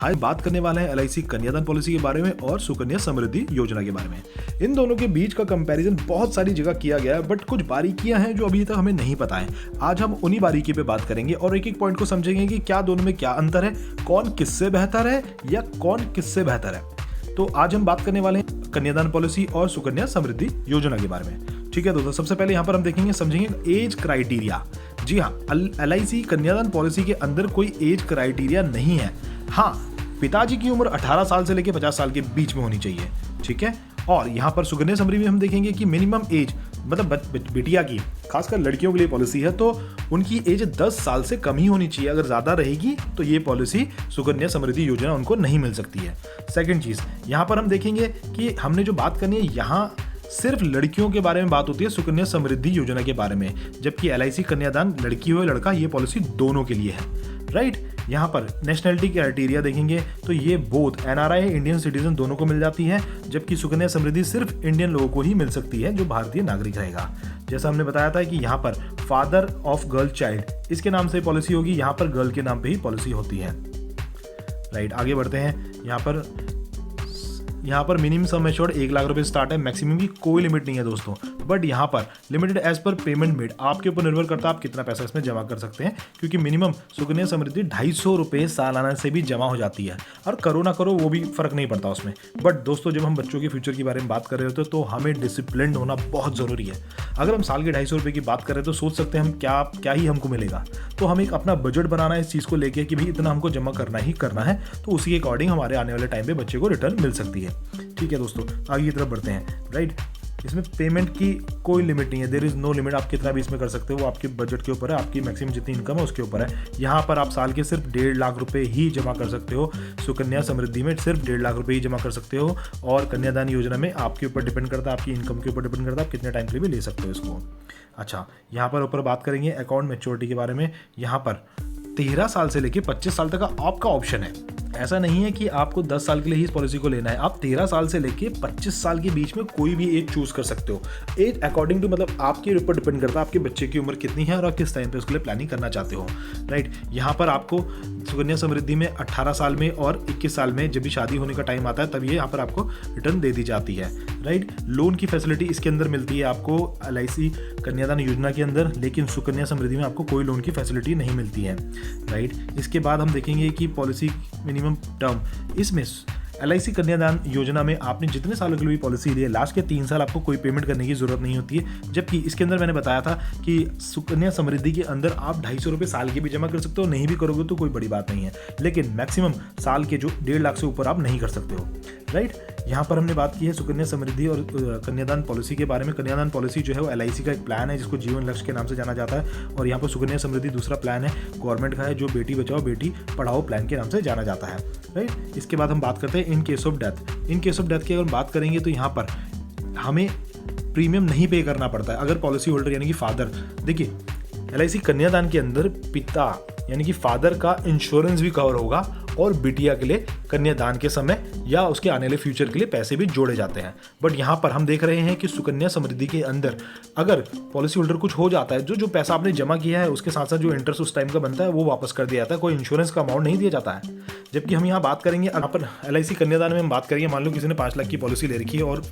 आज बात करने वाले हैं एलआईसी कन्यादान पॉलिसी के बारे में और सुकन्या समृद्धि योजना के बारे में। इन दोनों के बीच का कंपैरिजन बहुत सारी जगह किया गया है, बट कुछ बारीकियां हैं जो अभी तक हमें नहीं पता है। आज हम उन्हीं बारीकी पे बात करेंगे और एक एक पॉइंट को समझेंगे कि क्या दोनों में क्या अंतर है, कौन किससे बेहतर है या कौन किससे बेहतर है। तो आज हम बात करने वाले हैं कन्यादान पॉलिसी और सुकन्या समृद्धि योजना के बारे में। ठीक है दोस्तों, सबसे पहले यहाँ पर हम देखेंगे, समझेंगे एज क्राइटेरिया। जी हाँ, एलआईसी कन्यादान पॉलिसी के अंदर कोई एज क्राइटेरिया नहीं है। हाँ, पिताजी की उम्र 18 साल से लेकर 50 साल के बीच में होनी चाहिए। ठीक है, और यहाँ पर सुकन्या समृद्धि में हम देखेंगे कि मिनिमम एज, मतलब बिटिया की, खासकर लड़कियों के लिए पॉलिसी है तो उनकी एज 10 साल से कम ही होनी चाहिए। अगर ज़्यादा रहेगी तो ये पॉलिसी सुकन्या समृद्धि योजना उनको नहीं मिल सकती है। सेकंड चीज़, यहाँ पर हम देखेंगे कि हमने जो बात करनी है, यहाँ सिर्फ लड़कियों के बारे में बात होती है सुकन्या समृद्धि योजना के बारे में, जबकि एलआईसी कन्यादान लड़की हो या लड़का, ये पॉलिसी दोनों के लिए है। राइट, यहाँ पर नेशनलिटी क्राइटेरिया देखेंगे तो ये बोथ एनआरआई, इंडियन सिटीजन दोनों को मिल जाती है, जबकि सुकन्या समृद्धि सिर्फ इंडियन लोगों को ही मिल सकती है जो भारतीय नागरिक रहेगा। जैसा हमने बताया था कि यहाँ पर फादर ऑफ गर्ल चाइल्ड इसके नाम से पॉलिसी होगी, यहाँ पर गर्ल के नाम पे ही पॉलिसी होती है। राइट, आगे बढ़ते हैं। यहाँ पर मिनिमम सम एश्योर्ड 1 लाख रुपए स्टार्ट है, मैक्सिमम की कोई लिमिट नहीं है दोस्तों, बट यहाँ पर लिमिटेड एज पर पेमेंट मेड, आपके ऊपर निर्भर करता है आप कितना पैसा इसमें जमा कर सकते हैं, क्योंकि मिनिमम सुकन्या समृद्धि 250 रुपये सालाना से भी जमा हो जाती है, और करो ना करो वो भी फर्क नहीं पड़ता उसमें। बट दोस्तों, जब हम बच्चों के फ्यूचर के बारे में बात कर रहे होते हैं तो हमें डिसिप्लिन होना बहुत ज़रूरी है। अगर हम साल के 250 रुपये की बात कर रहे हैं तो सोच सकते हैं हम क्या ही हमको मिलेगा। तो हमें एक अपना बजट बनाना है इस चीज़ को लेकर कि भाई इतना हमको जमा करना ही करना है, तो उसी के अकॉर्डिंग हमारे आने वाले टाइम पे बच्चे को रिटर्न मिल सकती है। ठीक है दोस्तों, आगे की तरफ बढ़ते हैं। राइट, इसमें पेमेंट की कोई लिमिट नहीं है, देयर इज नो लिमिट, आप कितना भी इसमें कर सकते हो, वो आपके बजट के ऊपर है, आपकी मैक्सिमम जितनी इनकम है उसके ऊपर है। यहाँ पर आप साल के सिर्फ 1.5 लाख रुपए ही जमा कर सकते हो, सुकन्या समृद्धि में सिर्फ 1.5 लाख रुपए ही जमा कर सकते हो, और कन्यादान योजना में आपके ऊपर डिपेंड करता है, आपकी इनकम के ऊपर डिपेंड करता है आप कितने टाइम के लिए भी ले सकते हो इसको। अच्छा, यहाँ पर ऊपर बात करेंगे अकाउंट मैच्योरिटी के बारे में। यहाँ पर 13 साल से लेकर 25 साल तक का आपका ऑप्शन है। ऐसा नहीं है कि आपको 10 साल के लिए ही इस पॉलिसी को लेना है, आप 13 साल से लेके 25 साल के बीच में कोई भी एज चूज कर सकते हो। एज अकॉर्डिंग टू, मतलब आपके ऊपर डिपेंड करता है आपके बच्चे की उम्र कितनी है और आप किस टाइम पे उसके लिए प्लानिंग करना चाहते हो। राइट, यहाँ पर आपको सुकन्या समृद्धि में 18 साल में और 21 साल में जब भी शादी होने का टाइम आता है तब ये यहाँ पर आपको रिटर्न दे दी जाती है। राइट, लोन की फैसिलिटी इसके अंदर मिलती है आपको एलआईसी कन्यादान योजना के अंदर, लेकिन सुकन्या समृद्धि में आपको कोई लोन की फैसिलिटी नहीं मिलती है। राइट, इसके बाद हम देखेंगे कि पॉलिसी मिनिमम टर्म, इसमें एलआईसी कन्यादान योजना में आपने जितने सालों के लिए पॉलिसी ली है, लास्ट के 3 साल आपको कोई पेमेंट करने की जरूरत नहीं होती है, जबकि इसके अंदर मैंने बताया था कि सुकन्या समृद्धि के अंदर आप 250 रुपये साल के भी जमा कर सकते हो, नहीं भी करोगे तो कोई बड़ी बात नहीं है, लेकिन मैक्सिमम साल के जो 1.5 लाख से ऊपर आप नहीं कर सकते हो। राइट, यहाँ पर हमने बात की है सुकन्या समृद्धि और कन्यादान पॉलिसी के बारे में। कन्यादान पॉलिसी जो है वो एलआईसी का एक प्लान है जिसको जीवन लक्ष्य के नाम से जाना जाता है, और यहाँ पर सुकन्या समृद्धि दूसरा प्लान है गवर्नमेंट का है जो बेटी बचाओ बेटी पढ़ाओ प्लान के नाम से जाना जाता है। राइट, इसके बाद हम बात करते हैं in case of death. In case of death की अगर बात करेंगे तो यहाँ पर हमें प्रीमियम नहीं पे करना पड़ता है अगर पॉलिसी होल्डर यानी कि फादर, देखिए एलआईसी कन्यादान के अंदर पिता यानी कि फादर का इंश्योरेंस भी कवर होगा और बिटिया के लिए कन्यादान के समय या उसके आने वाले फ्यूचर के लिए पैसे भी जोड़े जाते हैं। बट यहाँ पर हम देख रहे हैं कि सुकन्या समृद्धि के अंदर अगर पॉलिसी होल्डर कुछ हो जाता है, जो पैसा आपने जमा किया है उसके साथ साथ जो इंटरेस्ट उस टाइम का बनता है वो वापस कर दिया जाता है, कोई इंश्योरेंस का अमाउंट नहीं दिया जाता है। जबकि हम यहाँ बात करेंगे, यहाँ पर एलआईसी कन्यादान में हम बात करेंगे, मान लो किसी ने 5 लाख की पॉलिसी ले रखी है और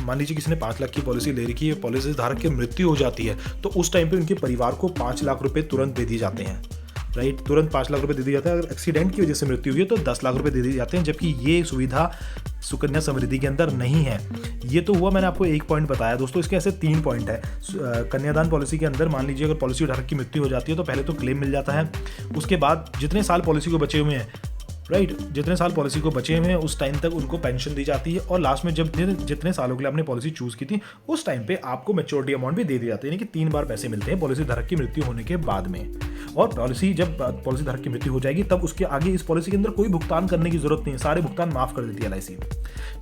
मान लीजिए किसी ने 5 लाख की पॉलिसी ले रखी है, पॉलिसी धारक की मृत्यु हो जाती है तो उस टाइम पे उनके परिवार को 5 लाख रुपए तुरंत दे दिए जाते हैं। राइट, तुरंत 5 लाख रुपए दे दिए जाते हैं। अगर एक्सीडेंट की वजह से मृत्यु हुई है तो 10 लाख रुपए दे दिए जाते हैं, जबकि ये सुविधा सुकन्या समृद्धि के अंदर नहीं है। ये तो हुआ, मैंने आपको एक पॉइंट बताया दोस्तों, इसके ऐसे 3 पॉइंट है। कन्यादान पॉलिसी के अंदर मान लीजिए अगर पॉलिसी धारक की मृत्यु हो जाती है तो पहले तो क्लेम मिल जाता है, उसके बाद जितने साल पॉलिसी को बचे हुए हैं, राइट, जितने साल पॉलिसी को बचे हुए हैं उस टाइम तक उनको पेंशन दी जाती है, और लास्ट में जब जितने सालों के लिए आपने पॉलिसी चूज की थी उस टाइम पे आपको मैच्योरिटी अमाउंट भी दे दी जाती है, यानी कि 3 बार पैसे मिलते हैं पॉलिसी धारक की मृत्यु होने के बाद में। और जब पॉलिसी धारक की मृत्यु हो जाएगी तब उसके आगे इस पॉलिसी के अंदर कोई भुगतान करने की जरूरत नहीं है, सारे भुगतान माफ कर देती है एलआईसी।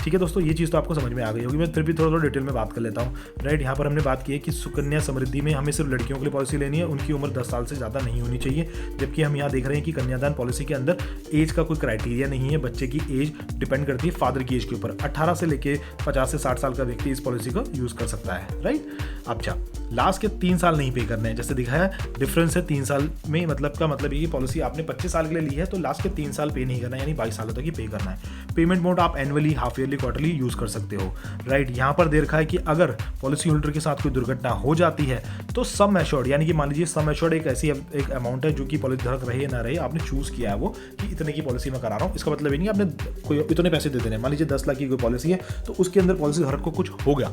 ठीक है दोस्तों, ये चीज़ तो आपको समझ में आ गई होगी, मैं फिर भी थोड़ा डिटेल में बात कर लेता हूँ। राइट, यहाँ पर हमने बात की है कि सुकन्या समृद्धि में हमें सिर्फ लड़कियों के लिए पॉलिसी लेनी है, उनकी उम्र 10 साल से ज़्यादा नहीं होनी चाहिए, जबकि हम यहाँ देख रहे हैं कि कन्यादान पॉलिसी के अंदर एज का कोई क्राइटेरिया नहीं है, बच्चे की एज डिपेंड करती है फादर की एज के ऊपर। 18 से लेके 50 से 60 साल का व्यक्ति इस पॉलिसी को यूज़ कर सकता है। राइट, अच्छा लास्ट के 3 साल नहीं पे करने हैं, जैसे दिखा है डिफरेंस है 3 साल में, मतलब का मतलब ये कि पॉलिसी आपने 25 साल के लिए ली है तो लास्ट के 3 साल पे नहीं करना है, यानी 22 सालों तक ही पे करना है। पेमेंट मोड आप annually, half yearly, quarterly use कर सकते हो, राइट। यहाँ पर दे रखा है कि अगर पॉलिसी होल्डर के साथ कोई दुर्घटना हो जाती है तो सम एश्योर्ड, यानी कि मान लीजिए सम एश्योर्ड एक ऐसी एक अमाउंट है जो कि पॉलिसी धारक रहे ना रहे, आपने चूज़ किया है वो कि इतने की पॉलिसी मैं करा रहा हूँ। इसका मतलब ये नहीं आपने कोई इतने पैसे दे देने, मान लीजिए 10 लाख की कोई पॉलिसी है तो उसके अंदर पॉलिसी धारक को कुछ हो गया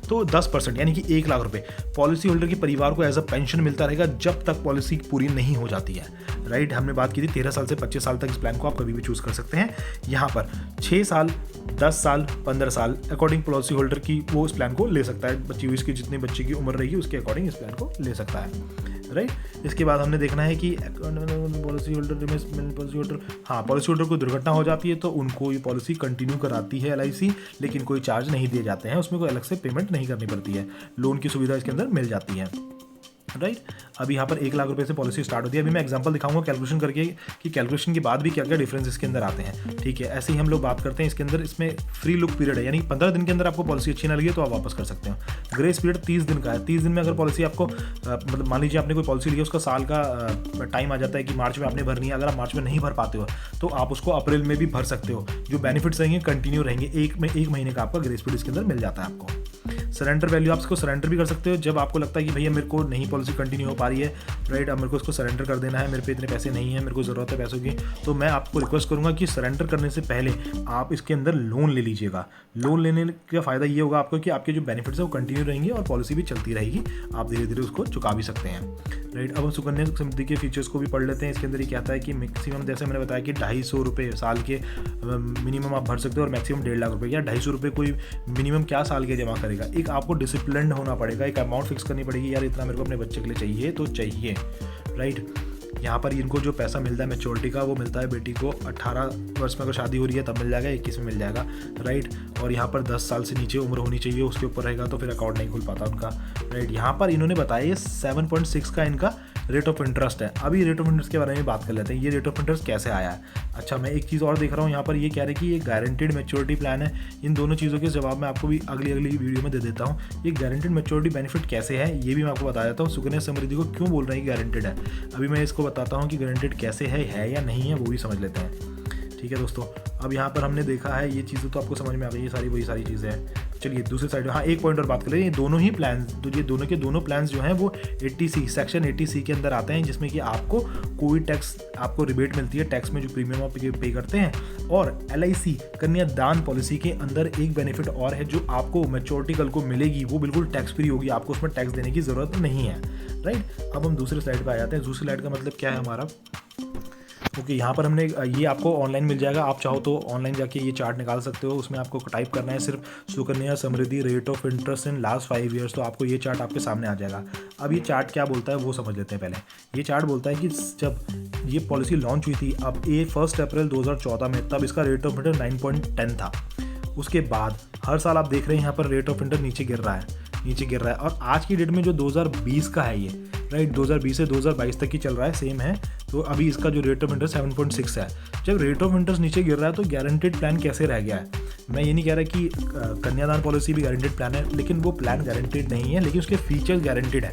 तो 10% यानी कि 1 लाख रुपए पॉलिसी होल्डर के परिवार को एज अ पेंशन मिलता रहेगा जब तक पॉलिसी पूरी नहीं हो जाती है, राइट। हमने बात की थी 13 साल से 25 साल तक इस प्लान को आप कभी भी चूज कर सकते हैं। यहाँ पर 6 साल, 10 साल, 15 साल अकॉर्डिंग पॉलिसी होल्डर की वो इस प्लान को ले सकता है, बच्ची हुई इसकी जितनी बच्चे की उम्र रहेगी उसके अकॉर्डिंग इस प्लान को ले सकता है, राइट। इसके बाद हमने देखना है कि पॉलिसी होल्डर हाँ, पॉलिसी होल्डर को दुर्घटना हो जाती है तो उनको ये पॉलिसी कंटिन्यू कराती है LIC, लेकिन कोई चार्ज नहीं दिए जाते हैं, उसमें कोई अलग से पेमेंट नहीं करनी पड़ती है, लोन की सुविधा इसके अंदर मिल जाती है, राइट। अब यहाँ पर 1 लाख रुपए से पॉलिसी स्टार्ट होती है। अभी मैं एग्जांपल दिखाऊंगा कैलकुलेशन करके कि कैलकुलेशन के बाद भी क्या क्या डिफरेंस इसके अंदर आते हैं, ठीक है। ऐसे ही हम लोग बात करते हैं इसके अंदर, इसमें फ्री लुक पीरियड है, यानी 15 दिन के अंदर आपको पॉलिसी अच्छी ना लगी तो आप वापस कर सकते हो। ग्रेस पीरियड 30 दिन का है, 30 दिन में अगर पॉलिसी आपको मतलब मान लीजिए आपने कोई पॉलिसी ली है, उसका साल का टाइम आ जाता है कि मार्च में आपने भरनी है, अगर आप मार्च में नहीं भर पाते हो तो आप उसको अप्रैल में भी भर सकते हो, जो बेनिफिट्स रहेंगे कंटिन्यू रहेंगे, एक महीने का आपका ग्रेस पीरियड इसके अंदर मिल जाता है आपको। सरेंडर वैल्यू आप इसको सरेंडर भी कर सकते हो जब आपको लगता है कि भैया मेरे को नहीं पॉलिसी कंटिन्यू हो पा रही है, राइट, अब मेरे को इसको सरेंडर कर देना है, मेरे पे इतने पैसे नहीं है, मेरे को ज़रूरत है पैसों की, तो मैं आपको रिक्वेस्ट करूंगा कि सरेंडर करने से पहले आप इसके अंदर लोन ले लीजिएगा। लोन लेने का फ़ायदा ये होगा आपको कि आपके जो बेनिफिट्स है वो कंटिन्यू रहेंगे और पॉलिसी भी चलती रहेगी, आप धीरे धीरे उसको चुका भी सकते हैं, राइट। अब हम सुकन्या समृद्धि के फीचर्स को भी पढ़ लेते हैं। इसके अंदर ये क्या आता है कि मैक्सिमम, जैसे मैंने बताया कि 250 रुपये साल के मिनिमम आप भर सकते हो और मैक्सिमम 1.5 लाख रुपये, या 250 रुपये कोई मिनिमम क्या साल के जमा करेगा। एक आपको डिसिप्लिन होना पड़ेगा, एक अमाउंट फिक्स करनी पड़ेगी, यार इतना मेरे को अपने बच्चे के लिए चाहिए तो चाहिए, राइट। यहाँ पर इनको जो पैसा मिलता है मैच्योरिटी का वो मिलता है बेटी को 18 वर्ष में अगर शादी हो रही है तब मिल जाएगा, 21 में मिल जाएगा, राइट। और यहाँ पर 10 साल से नीचे उम्र होनी चाहिए, उसके ऊपर रहेगा तो फिर अकाउंट नहीं खुल पाता उनका, राइट। यहाँ पर इन्होंने बताया ये 7.6 का इनका रेट ऑफ इंटरेस्ट है। अभी रेट ऑफ इंटरेस्ट के बारे में बात कर लेते हैं, ये रेट ऑफ इंटरेस्ट कैसे आया है। अच्छा, मैं एक चीज़ और देख रहा हूँ यहाँ पर, ये कह रहे हैं कि ये गारंटेड मैच्योरिटी प्लान है। इन दोनों चीज़ों के जवाब मैं आपको भी अगली वीडियो में दे देता हूँ। ये गारंटेड मैच्योरिटी बेनिफिट कैसे है ये भी मैं आपको बता देता हूँ। सुकन्या समृद्धि को क्यों बोल रहे हैं कि गारंटेड है, अभी मैं इसको बताता हूँ कि गारंटेड कैसे है या नहीं है, वो भी समझ लेते हैं, ठीक है दोस्तों। अब यहाँ पर हमने देखा है ये चीज़ें तो आपको समझ में आ गई, ये सारी वही सारी चीज़ें हैं। चलिए दूसरी साइड, हाँ एक पॉइंट और बात करें, ये दोनों ही प्लान्स, तो ये दोनों के दोनों प्लान्स जो हैं वो 80C सेक्शन 80C के अंदर आते हैं, जिसमें कि आपको कोई टैक्स, आपको रिबेट मिलती है टैक्स में जो प्रीमियम आप पे करते हैं। और LIC कन्यादान पॉलिसी के अंदर एक बेनिफिट और है जो आपको मैच्योरिटी कल को मिलेगी, वो बिल्कुल टैक्स फ्री होगी, आपको उसमें टैक्स देने की ज़रूरत नहीं है, राइट। अब हम दूसरे स्लाइड पर आ जाते हैं। दूसरी स्लाइड का मतलब क्या है हमारा, ओके, यहाँ पर हमने ये आपको ऑनलाइन मिल जाएगा, आप चाहो तो ऑनलाइन जाके ये चार्ट निकाल सकते हो। उसमें आपको टाइप करना है सिर्फ Sukanya Samriddhi rate of interest in last 5 years, तो आपको ये चार्ट आपके सामने आ जाएगा। अब ये चार्ट क्या बोलता है वो समझ लेते हैं पहले। ये चार्ट बोलता है कि जब ये पॉलिसी लॉन्च हुई थी, अब 1 अप्रैल 2014 में, तब इसका रेट ऑफ इंटरेस्ट 9.10 था। उसके बाद हर साल आप देख रहे हैं यहाँ पर रेट ऑफ इंटरेस्ट नीचे गिर रहा है, और आज की डेट में जो 2020 का है ये, राइट, 2020 से 2022 तक ही चल रहा है, सेम है। तो अभी इसका जो रेट ऑफ इंटरेस्ट 7.6 है। जब रेट ऑफ इंटरेस्ट नीचे गिर रहा है तो गारंटेड प्लान कैसे रह गया है। मैं ये नहीं कह रहा कि कन्यादान पॉलिसी भी गारंटेड प्लान है, लेकिन वो प्लान गारंटेड नहीं है, लेकिन उसके फीचर्स गारंटेड है।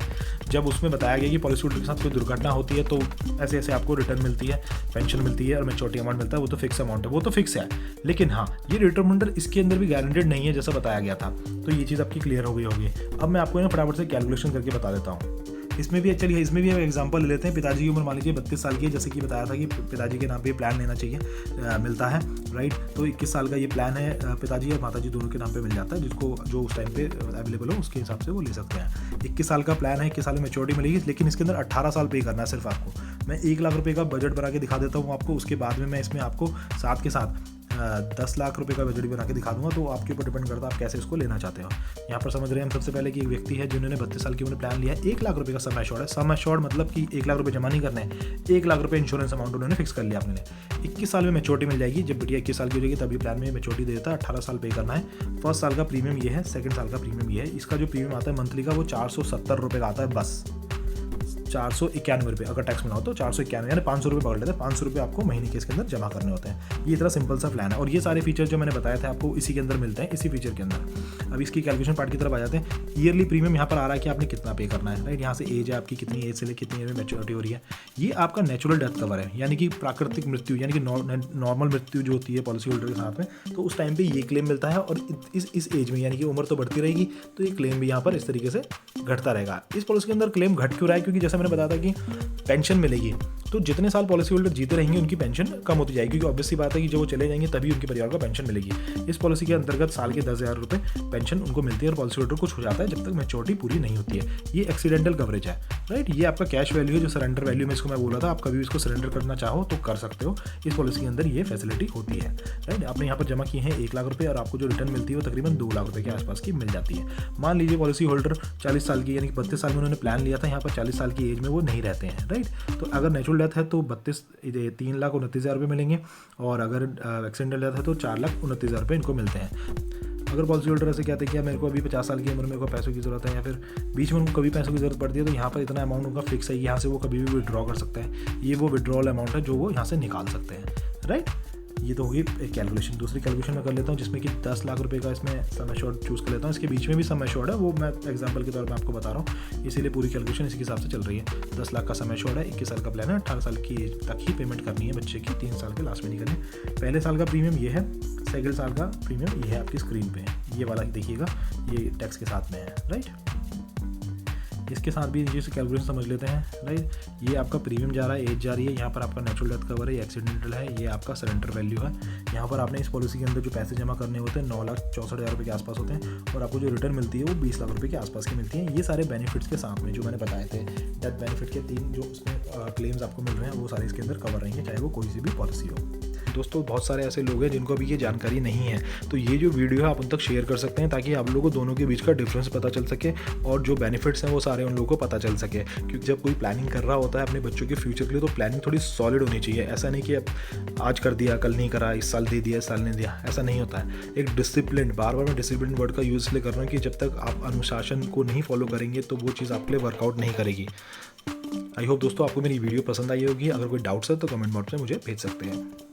जब उसमें बताया गया कि पॉलिसी होल्डर के साथ कोई दुर्घटना होती है तो ऐसे ऐसे आपको रिटर्न मिलती है, पेंशन मिलती है और मैच्योरिटी अमाउंट मिलता है, वो तो फिक्स अमाउंट है, वो तो फिक्स है। लेकिन हाँ, ये रेट ऑफ इंटरेस्ट इसके अंदर भी गारंटेड नहीं है जैसा बताया गया था। तो ये चीज़ आपकी क्लियर हो गई होगी। अब मैं आपको फटाफट से कैलकुलेशन करके बता देता हूँ। इसमें भी चलिए, इसमें भी हम एग्जांपल ले लेते हैं। पिताजी की उम्र मान लीजिए 32 साल की है, जैसे कि बताया था कि पिताजी के नाम पे प्लान लेना चाहिए, मिलता है, राइट। तो 21 साल का ये प्लान है, पिताजी और माताजी दोनों के नाम पे मिल जाता है, जिसको जो उस टाइम पे अवेलेबल हो उसके हिसाब से वो ले सकते हैं। 21 साल का प्लान है, 21 साल में मैच्योरिटी मिलेगी, लेकिन इसके अंदर 18 साल पे करना है सिर्फ आपको। मैं 1 लाख रुपये का बजट बना के दिखा देता हूँ आपको, उसके बाद में मैं इसमें आपको साथ के साथ 10 लाख रुपए का बजट बना के दिखा दूंगा, तो आपके ऊपर डिपेंड करता है आप कैसे इसको लेना चाहते हो। यहाँ पर समझ रहे हैं हम सबसे पहले कि एक व्यक्ति है जिन्होंने 32 साल की उम्र प्लान लिया है, 1 लाख रुपए का सम एश्योर्ड है। सम एश्योर्ड मतलब कि 1 लाख रुपए जमा नहीं करने हैं, 1 लाख रुपए इंश्योरेंस अमाउंट उन्होंने फिक्स कर लिया अपने लिए। 21 साल में मैच्योरिटी मिल जाएगी, जब बेटिया 21 साल की हो जाएगी तभी प्लान में मैच्योरिटी देता है, 18 साल पे करना है। फर्स्ट साल का प्रीमियम ये है, सेकंड साल का प्रीमियम ये है। इसका जो प्रीमियम आता है मंथली का वो 470 रुपये का आता है, बस ₹491, अगर टैक्स मिला हो तो 491, यानी ₹500 पकड़ लेते हैं। ₹500 आपको महीने के इसके अंदर जमा करने होते हैं। ये इतना सिंपल सा प्लान है और ये सारे फीचर जो मैंने बताया था आपको इसी के अंदर मिलते हैं, इसी फीचर के अंदर। अब इसकी कैलकुलेशन पार्ट की तरफ आ जाते हैं। ईयरली प्रीमियम यहाँ पर आ रहा है कि आपने कितना पे करना है, राइट। यहाँ से एज है आपकी, कितनी एज से लेकर कितनी एज में मैच्योरिटी हो रही है। ये आपका नेचुरल डेथ कवर है, यानी कि प्राकृतिक मृत्यु, यानी कि नॉर्मल मृत्यु जो होती है पॉलिसी होल्डर के साथ में, तो उस टाइम पे ये क्लेम मिलता है। और इस एज में, यानी कि उम्र तो बढ़ती रहेगी, तो ये क्लेम भी यहाँ पर इस तरीके से घटता रहेगा। इस पॉलिसी के अंदर क्लेम घट क्यों रहा है? क्योंकि जैसे मैंने बताया था कि पेंशन मिलेगी, तो जितने साल पॉलिसी होल्डर जीते रहेंगे उनकी पेंशन कम होती जाएगी, क्योंकि ऑब्वियस सी बात है कि जब वो चले जाएंगे तभी उनके परिवार को पेंशन मिलेगी। इस पॉलिसी के अंतर्गत साल के 10,000 रुपये पेंशन उनको मिलती है और पॉलिसी होल्डर को छूट जाता है जब तक मैच्योरिटी पूरी नहीं होती है। ये एक्सीडेंटल कवरेज है, राइट। ये आपका कैश वैल्यू है, जो सरेंडर वैल्यू में इसको मैं बोला था, आप कभी भी इसको सरेंडर करना चाहो तो कर सकते हो। इस पॉलिसी के अंदर ये फैसिलिटी होती है, राइट। आपने यहाँ पर जमा किए हैं 1 लाख रुपये और आपको जो रिटर्न मिलती है वो तकरीबन 2 लाख रुपये के आसपास की मिल जाती है। मान लीजिए पॉलिसी होल्डर 40 साल की, यानी कि 32 साल में उन्होंने प्लान लिया था, यहाँ पर 40 साल की एज में वो नहीं रहते हैं, राइट। तो अगर नेचुरल डेथ है तो 3,29,000 रुपये मिलेंगे और अगर एक्सीडेंटल डेथ है तो 4,29,000 रुपये इनको मिलते हैं। अगर पॉलिसी होल्डर ऐसे कहते हैं कि मेरे को अभी 50 साल की उम्र में मेरे को पैसों की ज़रूरत है, या फिर बीच में उनको कभी पैसों की ज़रूरत पड़ती है, तो यहाँ पर इतना अमाउंट उनका फिक्स है, यहाँ से वो कभी भी विड्रॉ कर सकते हैं। ये वो विड्रॉल अमाउंट है जो वो यहाँ से निकाल सकते हैं, राइट। ये तो होगी एक कैलकुलेशन। दूसरी कैलकुलेशन मैं कर लेता हूँ जिसमें कि 10 लाख रुपए का इसमें सम एश्योर्ड चूज़ कर लेता हूँ। इसके बीच में भी सम एश्योर्ड है, वो मैं एग्जांपल के तौर पे आपको बता रहा हूँ, इसीलिए पूरी कैलकुलेशन इसी के हिसाब से चल रही है। 10 लाख का सम एश्योर्ड है, 21 साल का प्लान है, 18 साल की एज तक ही पेमेंट करनी है बच्चे की, 3 साल के लास्ट में नहीं करनी। पहले साल का प्रीमियम ये है, सेकंड साल का प्रीमियम ये है आपकी स्क्रीन पे, ये वाला देखिएगा, ये टैक्स के साथ में है, राइट। इसके साथ भी ये कैलकुलेशन समझ लेते हैं, राइट। ये आपका प्रीमियम जा रहा है, एज जा रही है, यहाँ पर आपका नेचुरल डेथ कवर है, ये एक्सीडेंटल है, ये आपका सरेंडर वैल्यू है। यहाँ पर आपने इस पॉलिसी के अंदर जो पैसे जमा करने होते हैं 9,64,000 रुपये के आसपास होते हैं और आपको जो रिटर्न मिलती है वो 20 लाख रुपये के आसपास की मिलती है। ये सारे बेनिफिट्स के साथ में जो मैंने बताए थे, डेथ बेनिफिट के 3 जो उसमें क्लेम्स आपको मिल रहे हैं वो सारे इसके अंदर कवर रहेंगे, चाहे वो कोई सी भी पॉलिसी हो। दोस्तों बहुत सारे ऐसे लोग हैं जिनको अभी ये जानकारी नहीं है, तो ये जो वीडियो है आप उन तक शेयर कर सकते हैं ताकि आप लोगों को दोनों के बीच का डिफरेंस पता चल सके और जो बेनिफिट्स हैं वो सारे उन लोगों को पता चल सके। क्योंकि जब कोई प्लानिंग कर रहा होता है अपने बच्चों के फ्यूचर के लिए, तो प्लानिंग थोड़ी सॉलिड होनी चाहिए। ऐसा नहीं कि अब आज कर दिया कल नहीं करा, इस साल दे दिया इस साल नहीं दिया, ऐसा नहीं होता है। एक डिसिप्लिन, बार बार मैं डिसिप्लिन वर्ड का यूज़ इसलिए कर रहा हूँ कि जब तक आप अनुशासन को नहीं फॉलो करेंगे तो वो चीज़ आपके लिए वर्कआउट नहीं करेगी। आई होप दोस्तों आपको मेरी वीडियो पसंद आई होगी। अगर कोई डाउट्स है तो कमेंट बॉक्स में मुझे भेज सकते हैं।